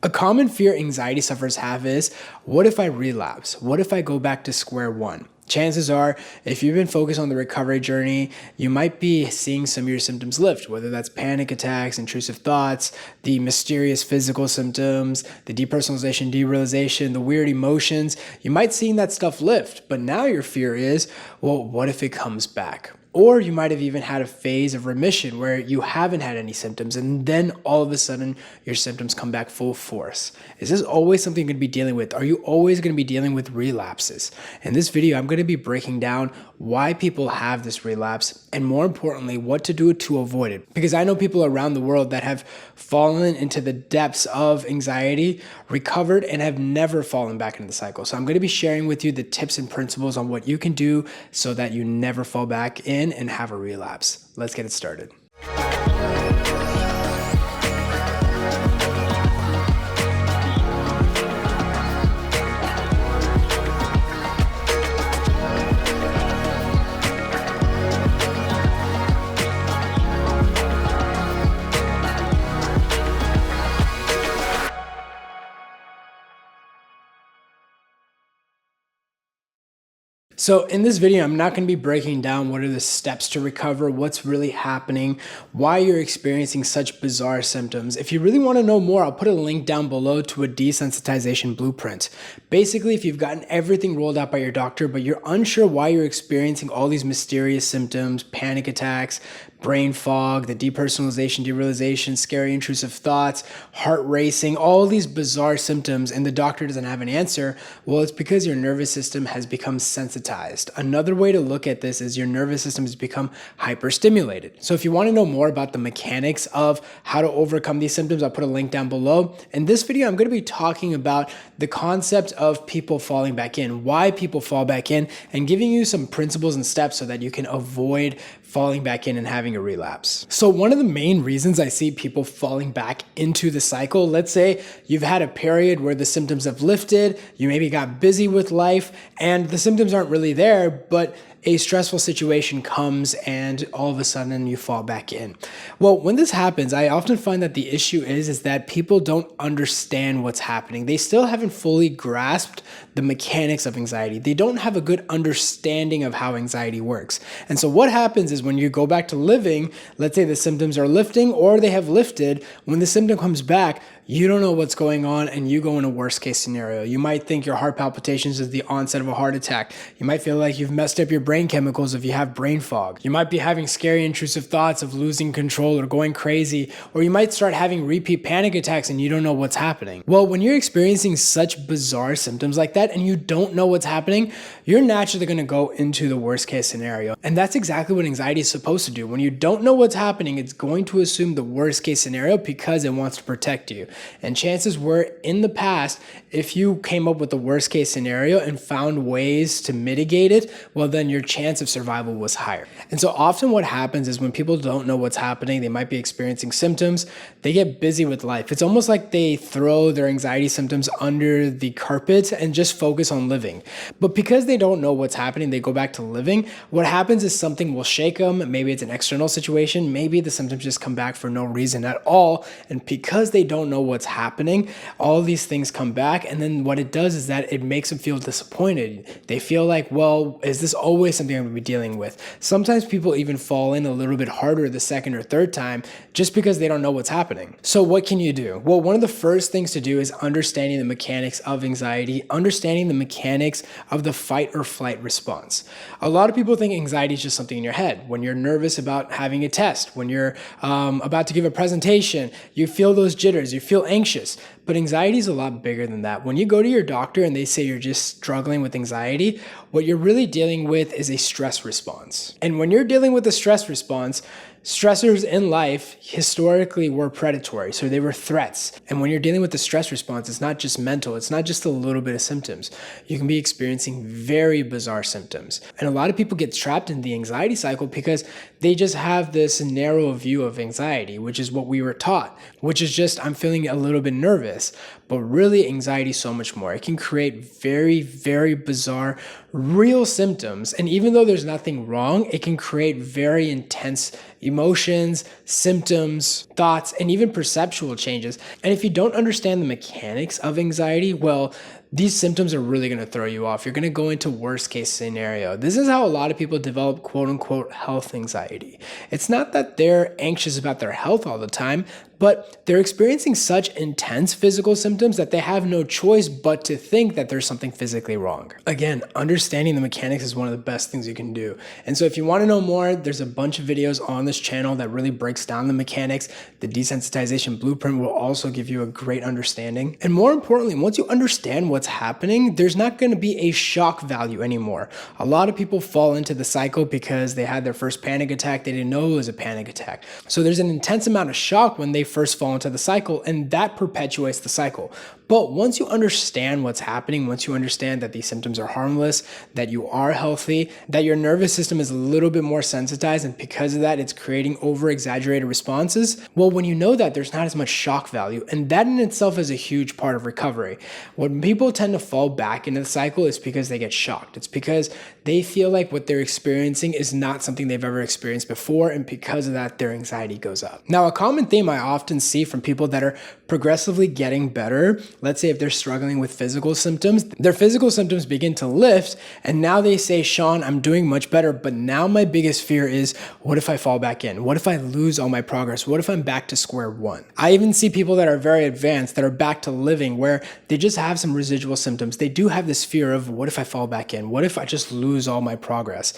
A common fear anxiety sufferers have is, what if I relapse? What if I go back to square one? Chances are, if you've been focused on the recovery journey, you might be seeing some of your symptoms lift, whether that's panic attacks, intrusive thoughts, the mysterious physical symptoms, the depersonalization, derealization, the weird emotions. You might seeing that stuff lift, but now your fear is, well, what if it comes back? Or you might have even had a phase of remission where you haven't had any symptoms and then all of a sudden your symptoms come back full force. Is this always something you're going to be dealing with? Are you always going to be dealing with relapses? In this video, I'm going to be breaking down why people have this relapse and more importantly, what to do to avoid it. Because I know people around the world that have fallen into the depths of anxiety, recovered, and have never fallen back into the cycle. So I'm going to be sharing with you the tips and principles on what you can do so that you never fall back in and have a relapse. Let's get it started. So in this video, I'm not going to be breaking down what are the steps to recover, what's really happening, why you're experiencing such bizarre symptoms. If you really want to know more, I'll put a link down below to a desensitization blueprint. Basically, if you've gotten everything rolled out by your doctor, but you're unsure why you're experiencing all these mysterious symptoms, panic attacks, brain fog, the depersonalization, derealization, scary intrusive thoughts, heart racing, all these bizarre symptoms, and the doctor doesn't have an answer, well, it's because your nervous system has become sensitized. Another way to look at this is your nervous system has become hyperstimulated. So if you want to know more about the mechanics of how to overcome these symptoms, I'll put a link down below. In this video, I'm going to be talking about the concept of people falling back in, why people fall back in, and giving you some principles and steps so that you can avoid falling back in and having a relapse. So one of the main reasons I see people falling back into the cycle, let's say you've had a period where the symptoms have lifted, you maybe got busy with life, and the symptoms aren't really there, but a stressful situation comes and all of a sudden you fall back in. Well, when this happens, I often find that the issue is that people don't understand what's happening. They still haven't fully grasped the mechanics of anxiety. They don't have a good understanding of how anxiety works. And so what happens is when you go back to living, let's say the symptoms are lifting or they have lifted, when the symptom comes back, you don't know what's going on and you go in a worst case scenario. You might think your heart palpitations is the onset of a heart attack. You might feel like you've messed up your brain chemicals if you have brain fog. You might be having scary intrusive thoughts of losing control or going crazy, or you might start having repeat panic attacks and you don't know what's happening. Well, when you're experiencing such bizarre symptoms like that and you don't know what's happening, you're naturally going to go into the worst case scenario. And that's exactly what anxiety is supposed to do. When you don't know what's happening, it's going to assume the worst case scenario because it wants to protect you. And chances were in the past, if you came up with the worst case scenario and found ways to mitigate it, well, then your chance of survival was higher. And so often what happens is when people don't know what's happening, they might be experiencing symptoms, they get busy with life. It's almost like they throw their anxiety symptoms under the carpet and just focus on living. But because they don't know what's happening, they go back to living. What happens is something will shake them. Maybe it's an external situation. Maybe the symptoms just come back for no reason at all. And because they don't know what's happening, all these things come back. And then what it does is that it makes them feel disappointed. They feel like, well, is this always something I'm going to be dealing with? Sometimes people even fall in a little bit harder the second or third time just because they don't know what's happening. So what can you do? Well, one of the first things to do is understanding the mechanics of anxiety, understanding the mechanics of the fight or flight response. A lot of people think anxiety is just something in your head. When you're nervous about having a test, when you're about to give a presentation, you feel those jitters, you feel anxious. But anxiety is a lot bigger than that. When you go to your doctor and they say you're just struggling with anxiety, what you're really dealing with is a stress response. And when you're dealing with a stress response, stressors in life historically were predatory, so they were threats. And when you're dealing with the stress response, it's not just mental, it's not just a little bit of symptoms. You can be experiencing very bizarre symptoms. And a lot of people get trapped in the anxiety cycle because they just have this narrow view of anxiety, which is what we were taught, which is just, I'm feeling a little bit nervous. But really, anxiety is so much more. It can create very, very bizarre, real symptoms. And even though there's nothing wrong, it can create very intense emotions, symptoms, thoughts, and even perceptual changes. And if you don't understand the mechanics of anxiety, well, these symptoms are really going to throw you off. You're going to go into worst case scenario. This is how a lot of people develop quote unquote health anxiety. It's not that they're anxious about their health all the time, but they're experiencing such intense physical symptoms that they have no choice but to think that there's something physically wrong. Again, understanding the mechanics is one of the best things you can do. And so if you want to know more, there's a bunch of videos on this channel that really breaks down the mechanics. The desensitization blueprint will also give you a great understanding. And more importantly, once you understand what's happening, there's not going to be a shock value anymore. A lot of people fall into the cycle because they had their first panic attack. They didn't know it was a panic attack. So there's an intense amount of shock when they first fall into the cycle, and that perpetuates the cycle. But once you understand what's happening, once you understand that these symptoms are harmless, that you are healthy, that your nervous system is a little bit more sensitized, and because of that, it's creating over-exaggerated responses, well, when you know that, there's not as much shock value, and that in itself is a huge part of recovery. When people tend to fall back into the cycle, it's because they get shocked. It's because they feel like what they're experiencing is not something they've ever experienced before, and because of that, their anxiety goes up. Now, a common theme I often see from people that are progressively getting better, let's say if they're struggling with physical symptoms, their physical symptoms begin to lift, and now they say, Shaan, I'm doing much better, but now my biggest fear is, what if I fall back in? What if I lose all my progress? What if I'm back to square one? I even see people that are very advanced, that are back to living, where they just have some residual symptoms. They do have this fear of, what if I fall back in? What if I just lose all my progress?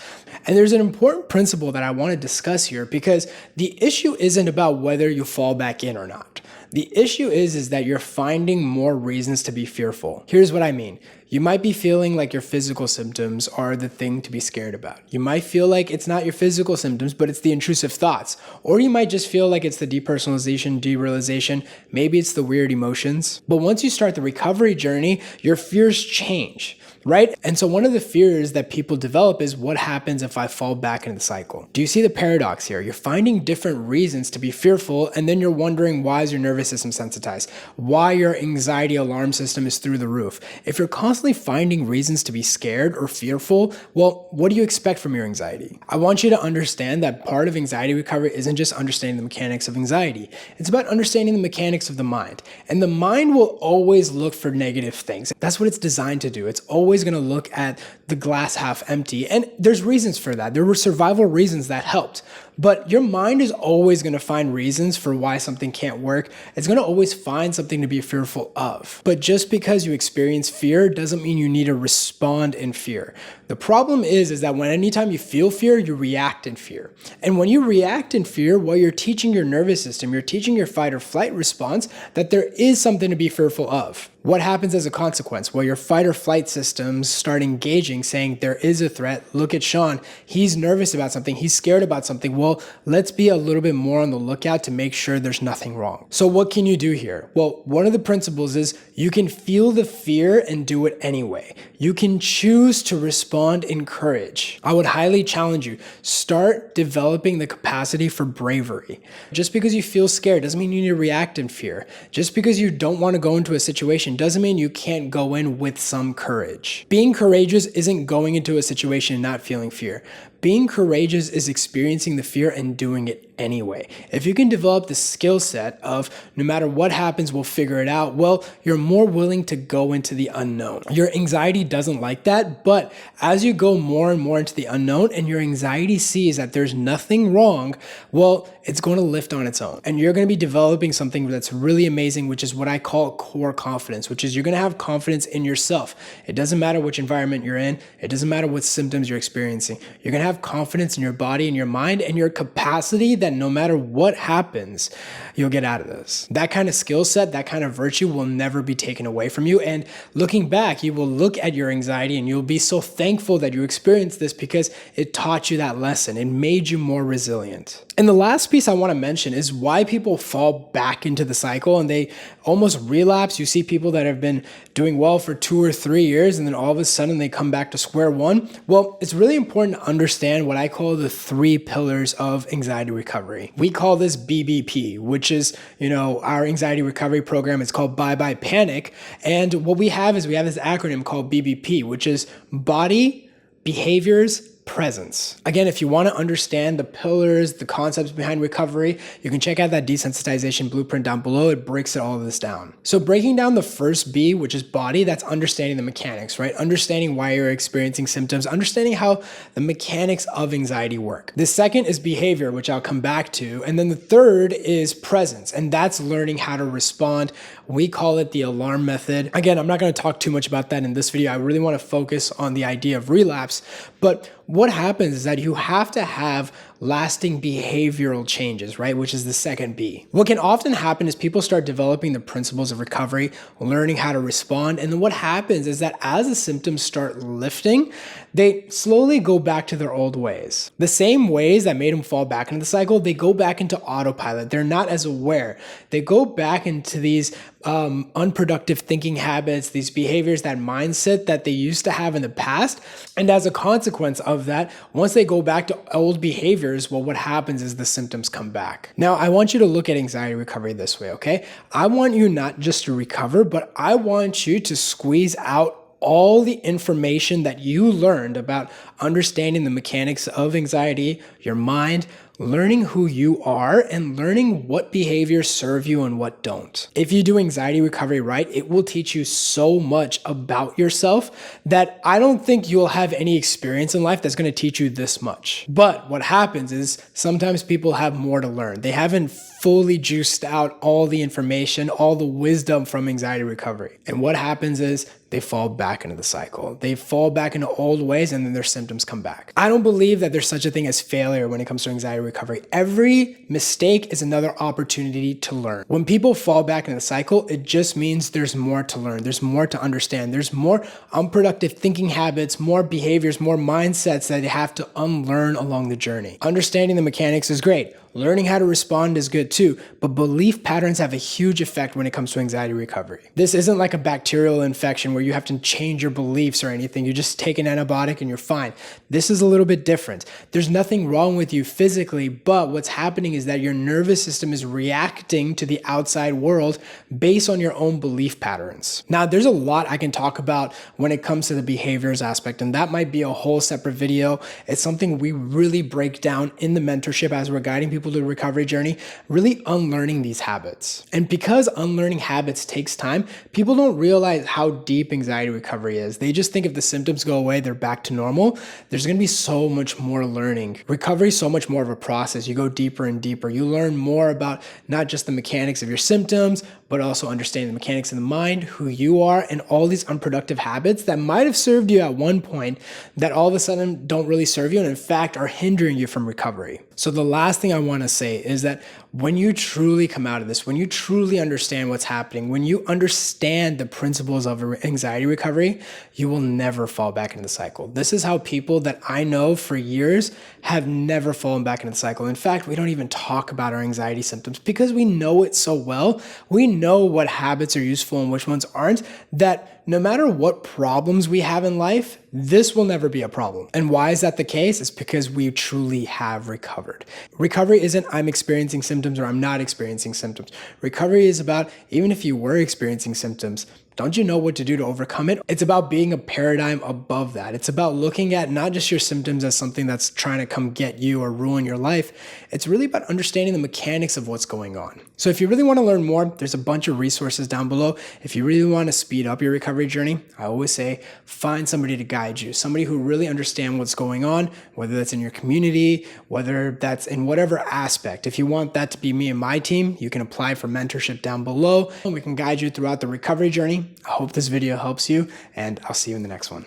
And there's an important principle that I want to discuss here, because the issue isn't about whether you fall back in or not. The issue is that you're finding more reasons to be fearful. Here's what I mean. You might be feeling like your physical symptoms are the thing to be scared about. You might feel like it's not your physical symptoms, but it's the intrusive thoughts. Or you might just feel like it's the depersonalization, derealization. Maybe it's the weird emotions. But once you start the recovery journey, your fears change, right? And so one of the fears that people develop is, what happens if I fall back into the cycle? Do you see the paradox here? You're finding different reasons to be fearful, and then you're wondering, why is your nervous system sensitized? Why your anxiety alarm system is through the roof? If you're constantly finding reasons to be scared or fearful, well, what do you expect from your anxiety? I want you to understand that part of anxiety recovery isn't just understanding the mechanics of anxiety. It's about understanding the mechanics of the mind. And the mind will always look for negative things. That's what it's designed to do. It's always going to look at the glass half empty. And there's reasons for that. There were survival reasons that helped. But your mind is always going to find reasons for why something can't work. It's going to always find something to be fearful of. But just because you experience fear doesn't mean you need to respond in fear. The problem is that when anytime you feel fear, you react in fear. And when you react in fear, well, you're teaching your nervous system, you're teaching your fight or flight response that there is something to be fearful of. What happens as a consequence? Well, your fight or flight systems start engaging, saying there is a threat. Look at Shaan. He's nervous about something. He's scared about something. Well, let's be a little bit more on the lookout to make sure there's nothing wrong. So what can you do here? Well, one of the principles is you can feel the fear and do it anyway. You can choose to respond in courage. I would highly challenge you, start developing the capacity for bravery. Just because you feel scared doesn't mean you need to react in fear. Just because you don't want to go into a situation doesn't mean you can't go in with some courage. Being courageous isn't going into a situation and not feeling fear. Being courageous is experiencing the fear and doing it anyway. If you can develop the skill set of no matter what happens, we'll figure it out, well, you're more willing to go into the unknown. Your anxiety doesn't like that, but as you go more and more into the unknown and your anxiety sees that there's nothing wrong, well, it's going to lift on its own. And you're going to be developing something that's really amazing, which is what I call core confidence, which is you're going to have confidence in yourself. It doesn't matter which environment you're in. It doesn't matter what symptoms you're experiencing. You're going to have confidence in your body and your mind and your capacity that no matter what happens, you'll get out of this. That kind of skill set, that kind of virtue will never be taken away from you. And looking back, you will look at your anxiety and you'll be so thankful that you experienced this because it taught you that lesson. It made you more resilient. And the last piece I want to mention is why people fall back into the cycle and they almost relapse. You see people that have been doing well for 2 or 3 years and then all of a sudden they come back to square one. Well, it's really important to understand understand what I call the 3 pillars of anxiety recovery. We call this BBP, which is, our anxiety recovery program. It's called Bye Bye Panic. And what we have is we have this acronym called BBP, which is body, behaviors, presence. Again, if you want to understand the pillars, the concepts behind recovery, you can check out that desensitization blueprint down below. It breaks all of this down. So breaking down the first B, which is body, that's understanding the mechanics, right? Understanding why you're experiencing symptoms, understanding how the mechanics of anxiety work. The second is behavior, which I'll come back to. And then the third is presence, and that's learning how to respond. We call it the alarm method. Again, I'm not going to talk too much about that in this video. I really want to focus on the idea of relapse, but what happens is that you have to have lasting behavioral changes, right? Which is the second B. What can often happen is people start developing the principles of recovery, learning how to respond. And then what happens is that as the symptoms start lifting, they slowly go back to their old ways. The same ways that made them fall back into the cycle, they go back into autopilot. They're not as aware. They go back into these unproductive thinking habits, these behaviors, that mindset that they used to have in the past. And as a consequence of that, once they go back to old behaviors, well, what happens is the symptoms come back. Now, I want you to look at anxiety recovery this way, okay? I want you not just to recover, but I want you to squeeze out all the information that you learned about understanding the mechanics of anxiety, your mind, learning who you are, and learning what behaviors serve you and what don't. If you do anxiety recovery right, it will teach you so much about yourself that I don't think you'll have any experience in life that's going to teach you this much. But what happens is sometimes people have more to learn. They haven't fully juiced out all the information, all the wisdom from anxiety recovery. And what happens is they fall back into the cycle. They fall back into old ways, and then their symptoms come back. I don't believe that there's such a thing as failure when it comes to anxiety recovery. Every mistake is another opportunity to learn. When people fall back into the cycle, it just means there's more to learn. There's more to understand. There's more unproductive thinking habits, more behaviors, more mindsets that they have to unlearn along the journey. Understanding the mechanics is great. Learning how to respond is good too, but belief patterns have a huge effect when it comes to anxiety recovery. This isn't like a bacterial infection where you have to change your beliefs or anything. You just take an antibiotic and you're fine. This is a little bit different. There's nothing wrong with you physically, but what's happening is that your nervous system is reacting to the outside world based on your own belief patterns. Now, there's a lot I can talk about when it comes to the behaviors aspect, and that might be a whole separate video. It's something we really break down in the mentorship as we're guiding people to the recovery journey, really unlearning these habits. And because unlearning habits takes time, people don't realize how deep anxiety recovery is. They just think if the symptoms go away, they're back to normal. There's going to be so much more learning. Recovery is so much more of a process. You go deeper and deeper. You learn more about not just the mechanics of your symptoms, but also understanding the mechanics of the mind, who you are, and all these unproductive habits that might have served you at one point that all of a sudden don't really serve you and in fact are hindering you from recovery. So the last thing I want to say is that when you truly come out of this, when you truly understand what's happening, when you understand the principles of anxiety recovery, you will never fall back into the cycle. This is how people that I know for years have never fallen back into the cycle. In fact, we don't even talk about our anxiety symptoms because we know it so well. We know what habits are useful and which ones aren't, that no matter what problems we have in life, this will never be a problem. And why is that the case? It's because we truly have recovered. Recovery isn't I'm experiencing symptoms or I'm not experiencing symptoms. Recovery is about even if you were experiencing symptoms, don't you know what to do to overcome it? It's about being a paradigm above that. It's about looking at not just your symptoms as something that's trying to come get you or ruin your life. It's really about understanding the mechanics of what's going on. So if you really want to learn more, there's a bunch of resources down below. If you really want to speed up your recovery journey, I always say find somebody to guide you, somebody who really understands what's going on, whether that's in your community, whether that's in whatever aspect. If you want that to be me and my team, you can apply for mentorship down below and we can guide you throughout the recovery journey. I hope this video helps you and I'll see you in the next one.